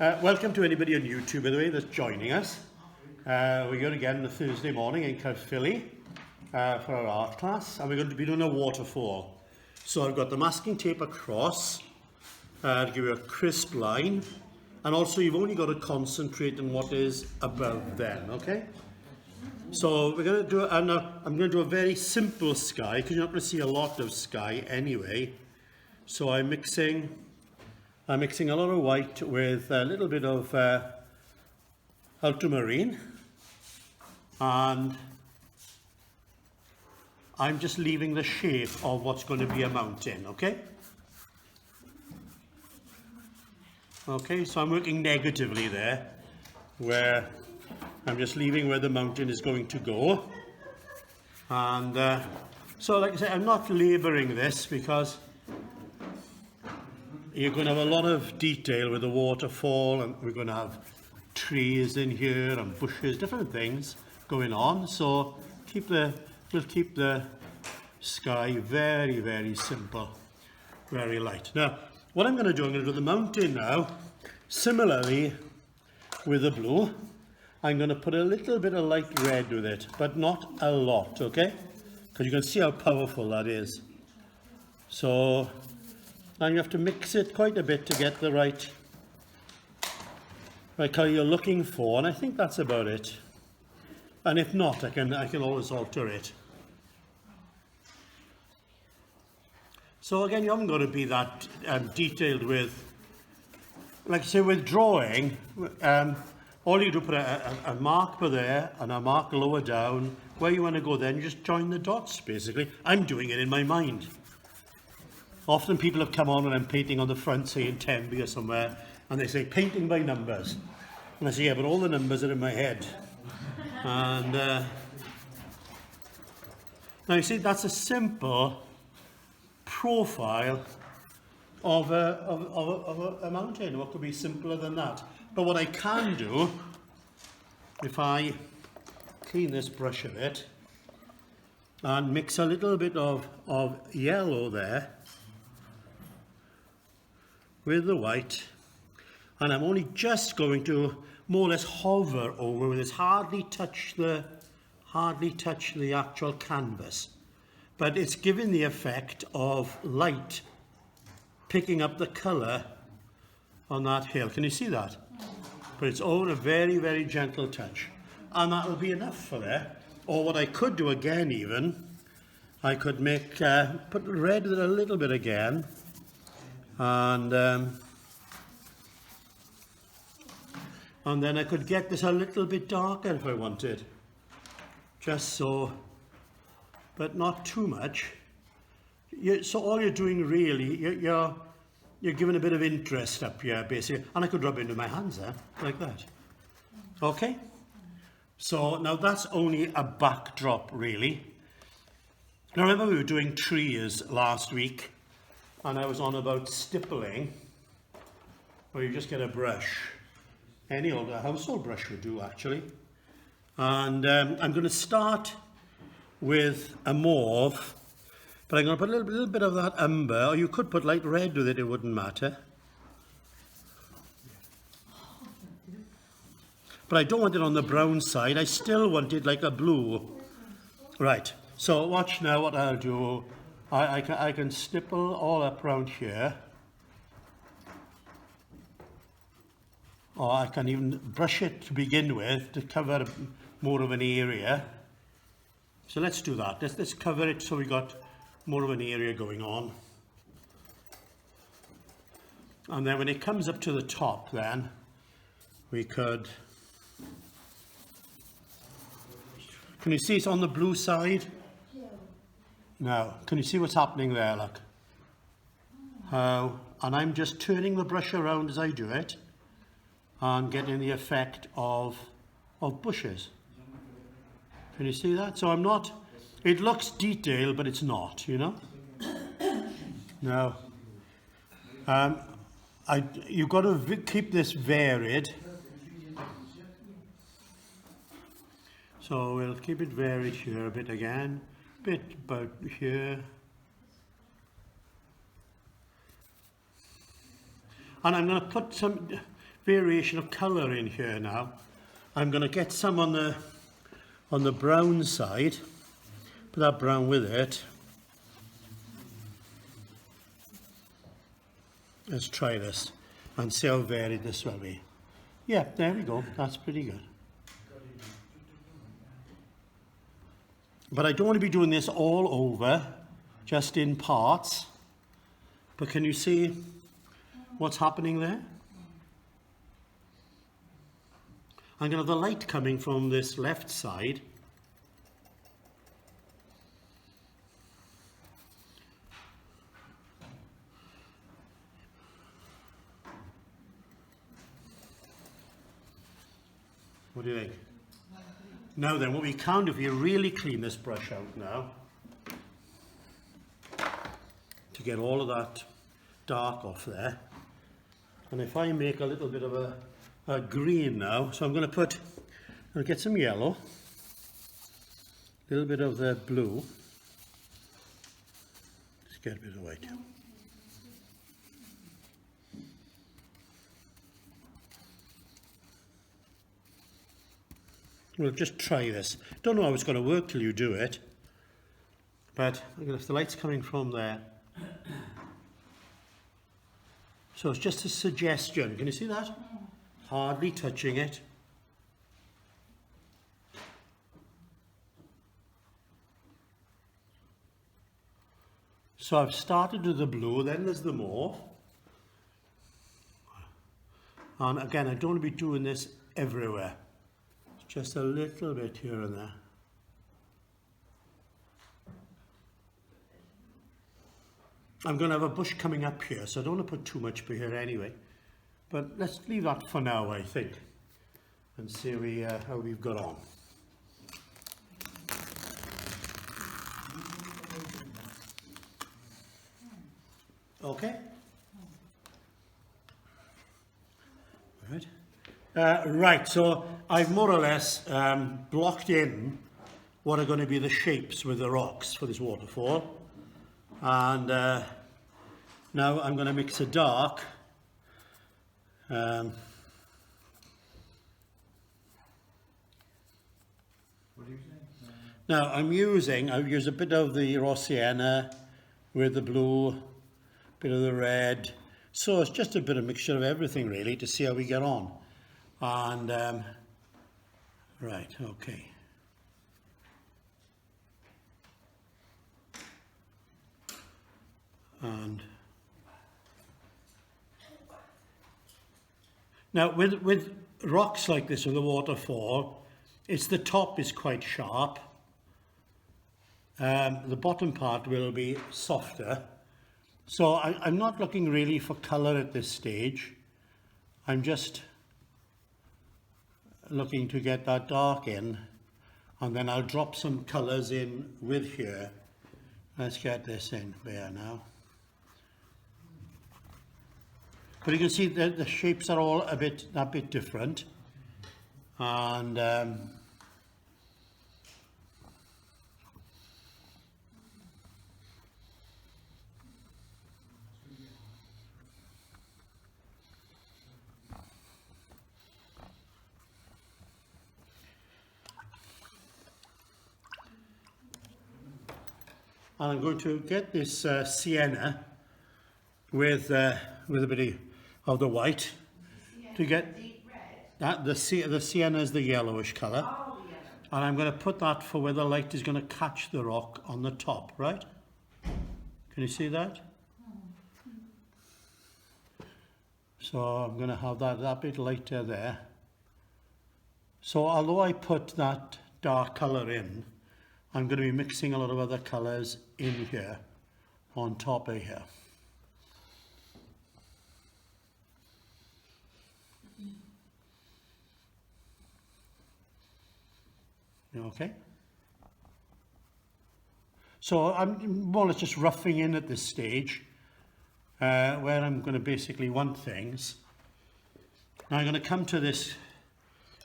Welcome to anybody on YouTube, by the way, that's joining us. We're here again on a Thursday morning in Caerphilly for our art class, and we're going to be doing a waterfall. So I've got the masking tape across to give you a crisp line, and also you've only got to concentrate on what is above them, okay? So we're going to do, I'm going to do a very simple sky, because you're not going to see a lot of sky anyway. So I'm mixing a lot of white with a little bit of ultramarine, and I'm just leaving the shape of what's going to be a mountain, okay? Okay, so I'm working negatively there, where I'm just leaving where the mountain is going to go. And so like I say, I'm not labouring this because you're going to have a lot of detail with the waterfall, and we're going to have trees in here and bushes, different things going on. So we'll keep the sky very, very simple, very light. Now, what I'm going to do, I'm going to do the mountain now. Similarly with the blue, I'm going to put a little bit of light red with it, but not a lot, okay? Because you can see how powerful that is. So, and you have to mix it quite a bit to get the right colour you're looking for, and I think that's about it. And if not, I can always alter it. So again, you haven't got to be that detailed with, like I say, with drawing. All you do, put a marker there and a mark lower down where you want to go. Then you just join the dots. Basically, I'm doing it in my mind. Often people have come on when I'm painting on the front, say in Tenby or somewhere, and they say painting by numbers, and I say, yeah, but all the numbers are in my head. And now you see, that's a simple profile of a mountain. What could be simpler than that? But what I can do, if I clean this brush a bit and mix a little bit of yellow there with the white, and I'm only just going to more or less hover over this, hardly touch the actual canvas, but it's giving the effect of light picking up the colour on that hill. Can you see that? But it's all a very, very gentle touch, and that will be enough for there. Or what I could do again, even I could make put red with it a little bit again, and then I could get this a little bit darker if I wanted, just so, but not too much. So all you're doing really, you're giving a bit of interest up here, basically, and I could rub it into my hands there, like that. Okay? So now that's only a backdrop, really. Now remember we were doing trees last week, and I was on about stippling, where you just get a brush. Any old household brush would do, actually. And I'm going to start with a mauve, but I'm going to put a little bit of that umber, or you could put light red with it, it wouldn't matter. But I don't want it on the brown side, I still want it like a blue. Right, so watch now what I'll do. I can stipple all up around here. Or I can even brush it to begin with to cover more of an area. So let's do that. Let's cover it so we got more of an area going on. And then when it comes up to the top, then we could, can you see it's on the blue side? Now, can you see what's happening there, look? How, and I'm just turning the brush around as I do it and getting the effect of bushes. Can you see that? So I'm not, it looks detailed, but it's not, you know? Now, you've got to keep this varied. So we'll keep it varied here a bit again, bit about here. And I'm going to put some, variation of colour in here now. I'm going to get some on the brown side, put that brown with it. Let's try this and see how varied this will be. Yeah, there we go, that's pretty good. But I don't want to be doing this all over, just in parts. But can you see what's happening there? I'm going to have the light coming from this left side. What do you think? Now then, what we can do, if you really clean this brush out now, to get all of that dark off there, and if I make a little bit of a green now, so I'm going to get some yellow, a little bit of the blue, just get a bit of white. We'll just try this. Don't know how it's going to work till you do it, but if the light's coming from there. So it's just a suggestion. Can you see that? Hardly touching it. So I've started with the blue, then there's the mauve. And again, I don't want to be doing this everywhere. Just a little bit here and there. I'm going to have a bush coming up here, so I don't want to put too much here anyway. But let's leave that for now, I think, and see how we've got on. Okay. Right. Right, so I've more or less blocked in what are going to be the shapes with the rocks for this waterfall. And now I'm going to mix a dark. What are you saying? Now I've used a bit of the raw sienna with the blue, bit of the red. So it's just a bit of mixture of everything really to see how we get on. And right, okay. And now with rocks like this, with a waterfall, the top is quite sharp. The bottom part will be softer. So I'm not looking really for colour at this stage. I'm just looking to get that dark in, and then I'll drop some colours in with here. Let's get this in there now. But you can see that the shapes are all a bit different, and I'm going to get this sienna with a bit of the white to get that. The sienna is the yellowish colour, and I'm going to put that for where the light is going to catch the rock on the top, right? Can you see that? So I'm going to have that bit lighter there. So although I put that dark colour in, I'm going to be mixing a lot of other colours in here, on top of here. Okay. So I'm more or less just roughing in at this stage, where I'm going to basically want things. Now I'm going to come to this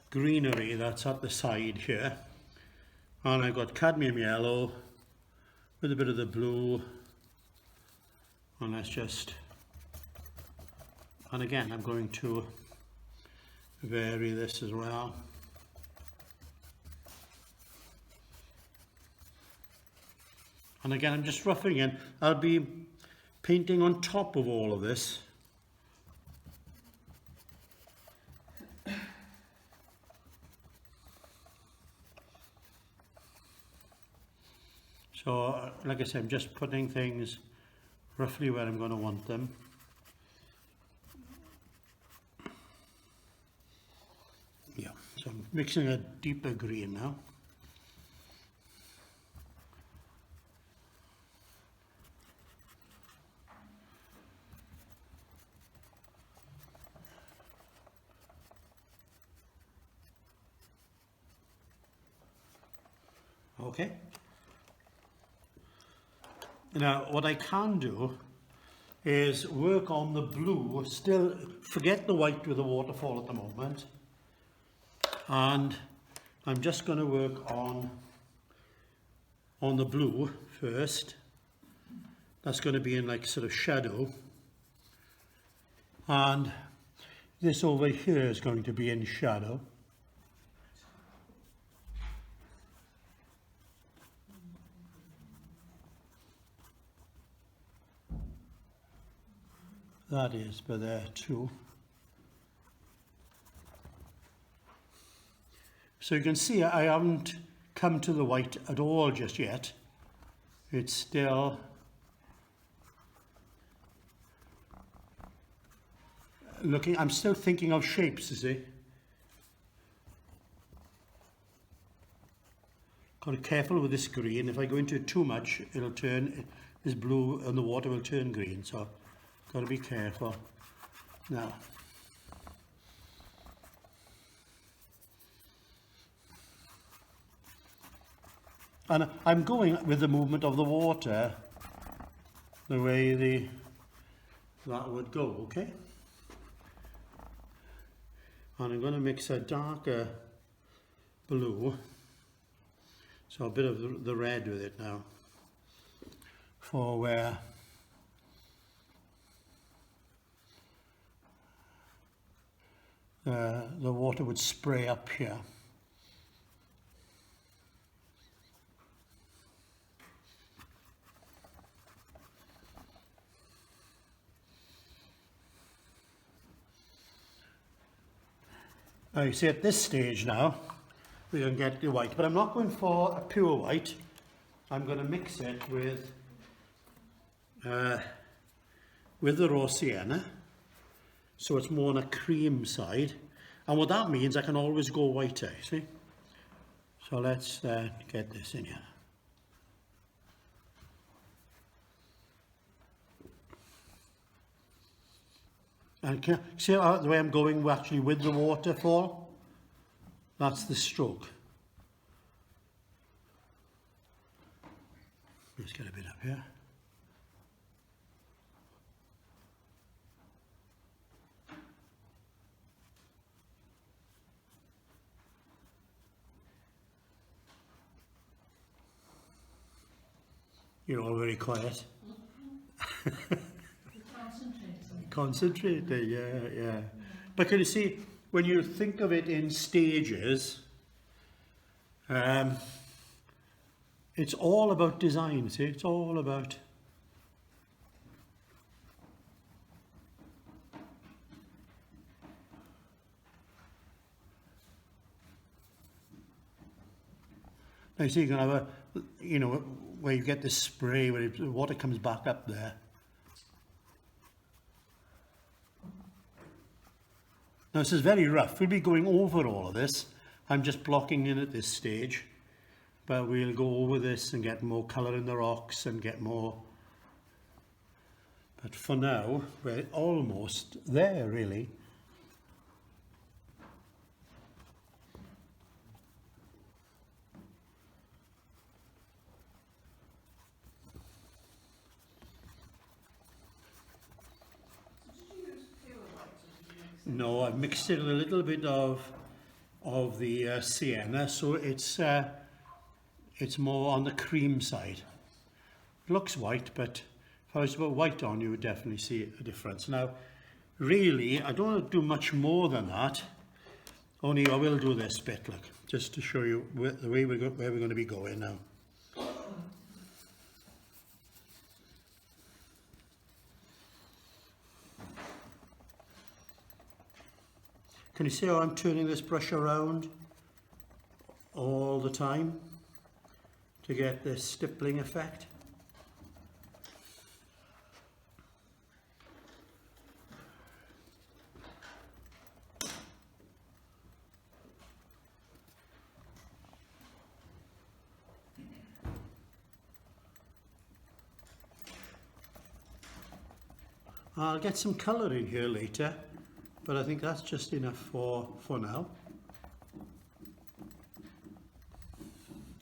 greenery that's at the side here. And I've got cadmium yellow with a bit of the blue, and let's just, and again I'm going to vary this as well. And again, I'm just roughing in. I'll be painting on top of all of this. So, like I said, I'm just putting things roughly where I'm going to want them. Yeah, so I'm mixing a deeper green now. Okay. Now, what I can do is work on the blue, still forget the white with the waterfall at the moment, and I'm just going to work on the blue first. That's going to be in like sort of shadow, and this over here is going to be in shadow. That is by there too. So you can see I haven't come to the white at all just yet. It's still looking, I'm still thinking of shapes, you see. Got to be careful with this green. If I go into it too much, it'll turn, this blue and the water will turn green. So got to be careful. Now, and I'm going with the movement of the water, the way that would go, okay? And I'm going to mix a darker blue, so a bit of the red with it now, for where the water would spray up here. Now you see at this stage now, we can get the white, but I'm not going for a pure white. I'm going to mix it with the raw sienna, so it's more on a cream side. And what that means, I can always go whiter, see? So let's get this in here. And can you see the way I'm going actually with the waterfall? That's the stroke. Let's get a bit up here. You're all very quiet. Concentrate, yeah. But can you see, when you think of it in stages, it's all about design, see? It's all about... Now you see, you can have a, you know, where you get the spray, where the water comes back up there. Now this is very rough. We'll be going over all of this. I'm just blocking in at this stage, but we'll go over this and get more colour in the rocks and get more. But for now, we're almost there, really. No, I've mixed it with a little bit of the sienna, so it's more on the cream side. It looks white, but if I was to put white on, you would definitely see a difference. Now, really, I don't want to do much more than that, Only I will do this bit, look, just to show you where we're going to be going now. Can you see how I'm turning this brush around all the time to get this stippling effect? I'll get some colour in here later, but I think that's just enough for now.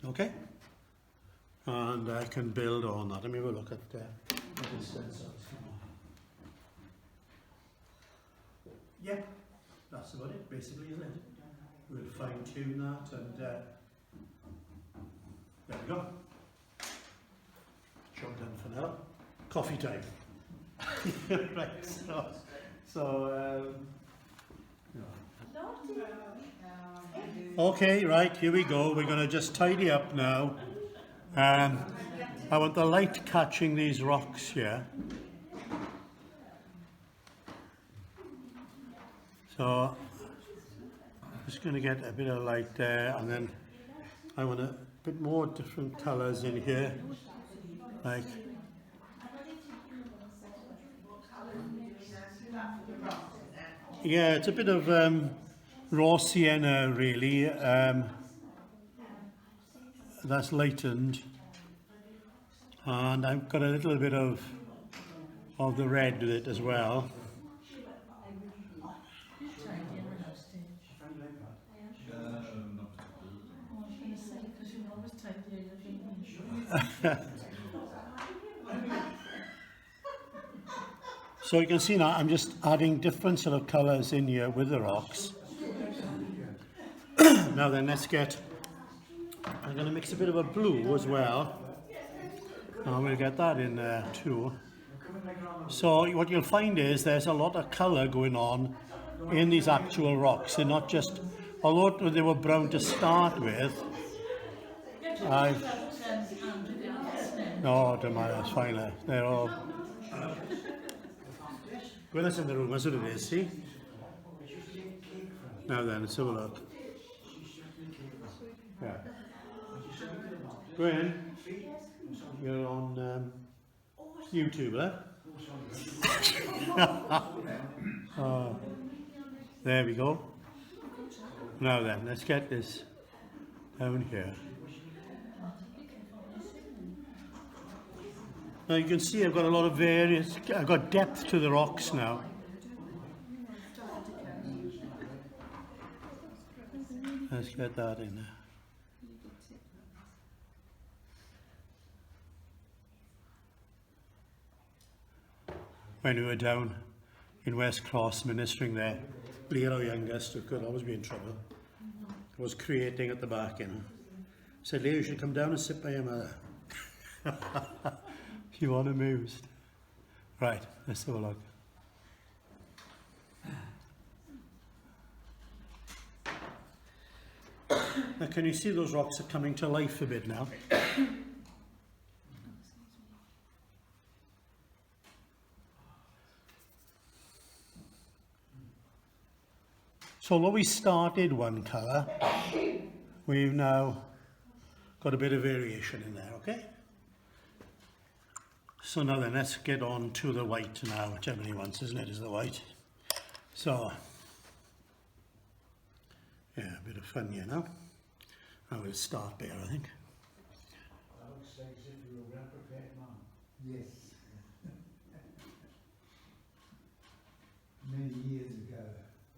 Okay, and I can build on that. Let me have a look at the stencils. Yep, that's about it basically, isn't it? We'll fine tune that and there we go. Job done for now. Coffee time. Right, okay, right, here we go. We're going to just tidy up now. I want the light catching these rocks here. So, just going to get a bit of light there, and then I want a bit more different colours in here, like. Yeah, it's a bit of raw sienna really, that's lightened, and I've got a little bit of the red with it as well. So you can see now I'm just adding different sort of colours in here with the rocks. Now then, let's get, I'm going to mix a bit of a blue as well. And we'll get that in there too. So what you'll find is there's a lot of colour going on in these actual rocks. They're not just, although they were brown to start with, no, it doesn't matter, it's fine. They're all... Well, that's in the room, that's what it is, see? Now then, let's have a look. Yeah. Go in. You're on YouTube, eh? Oh, there we go. Now then, let's get this down here. Now you can see I've got a lot of I've got depth to the rocks now. Let's get that in there. When we were down in West Cross ministering there, Leah, our youngest, who could always be in trouble, was creating at the back, you know. Said, Leah, you should come down and sit by your mother. You want amused. Right, let's have a look. Now can you see those rocks are coming to life a bit now? So although we started one colour, we've now got a bit of variation in there, okay? So now then, let's get on to the white now, which everybody wants, isn't it, is the white. So, yeah, a bit of fun here now. I will start there, I think. That looks like as if you were well prepared, man. Yes. Many years ago.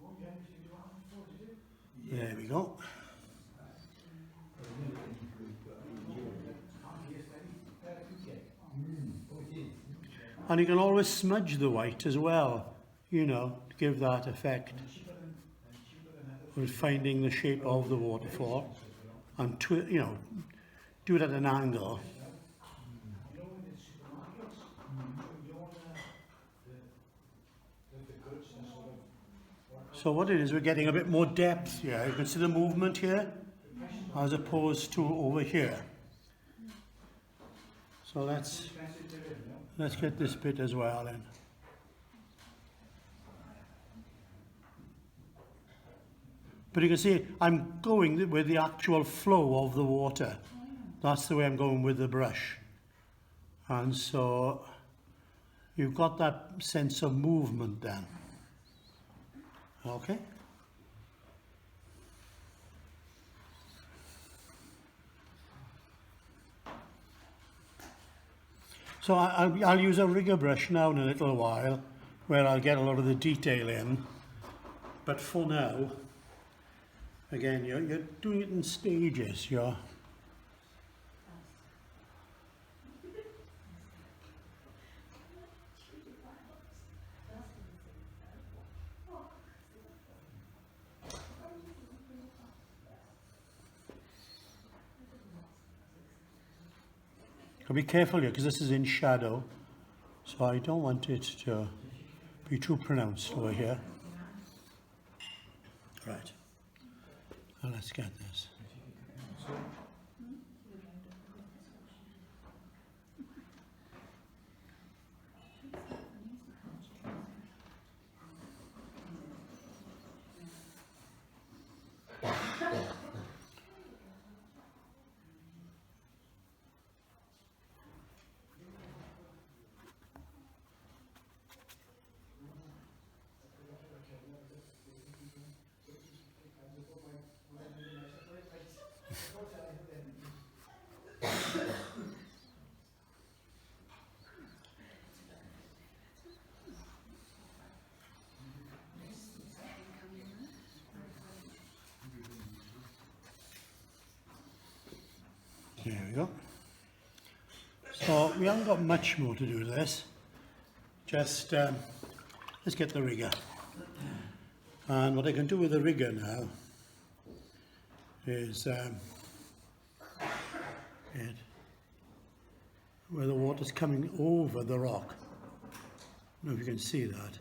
Oh, yeah, you do one before, did you? There we go. And you can always smudge the white as well, you know, to give that effect with finding the shape of the waterfall and, you know, do it at an angle. So what it is, we're getting a bit more depth here. You can see the movement here as opposed to over here. So let's get this bit as well in. But you can see I'm going with the actual flow of the water. That's the way I'm going with the brush. And so you've got that sense of movement then. Okay? So I'll use a rigger brush now in a little while where I'll get a lot of the detail in. But for now, again, you're doing it in stages. Be careful here because this is in shadow, so I don't want it to be too pronounced over here. Right, now let's get this. There we go. So we haven't got much more to do with this. Just let's get the rigger. And what I can do with the rigger now is where the water's coming over the rock. I don't know if you can see that.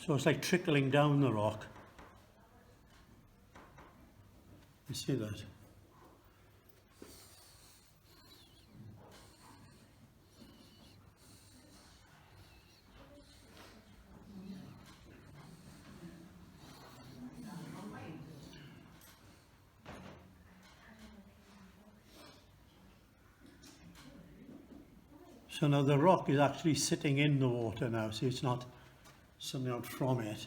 So it's like trickling down the rock. You see that? So now the rock is actually sitting in the water now, see, it's not something out from it.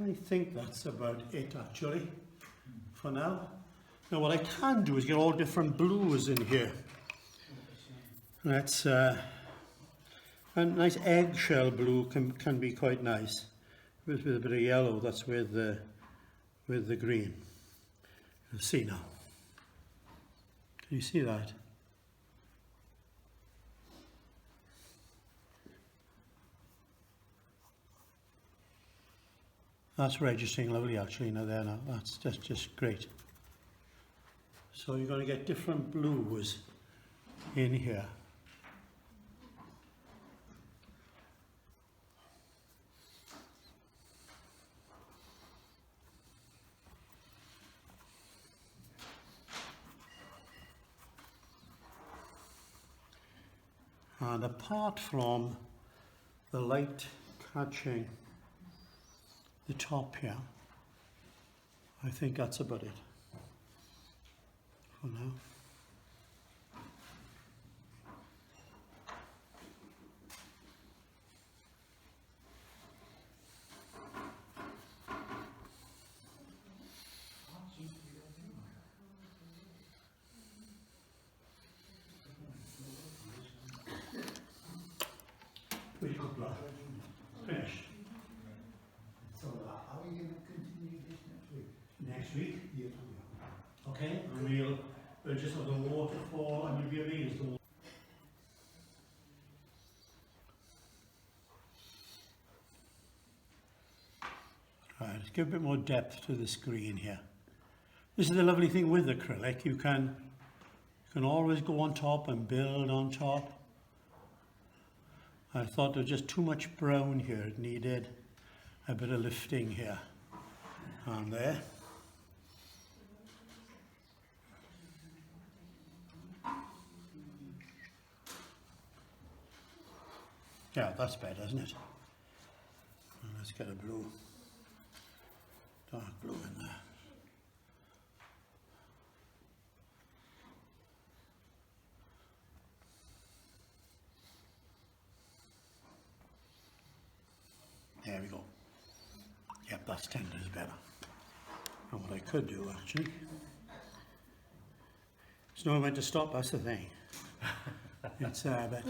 I think that's about it actually for now. Now what I can do is get all different blues in here. That's a nice eggshell blue can be quite nice with a bit of yellow. That's with the green. You'll see now. Can you see that? That's registering lovely actually now there now. That's just great. So you're going to get different blues in here. And apart from the light catching the top here, I think that's about it for now. Pretty good blood. Finished. So are we going to continue this next week? Next week? Yeah. Okay, and we'll just give a bit more depth to the screen here. This is the lovely thing with acrylic. You can always go on top and build on top. I thought there was just too much brown here. It needed a bit of lifting here and there. Yeah, that's better, isn't it? And let's get a blue, dark blue in there. There we go. Yep, that's 10 times better. And what I could do actually, there's nowhere meant to stop, that's the thing. It's but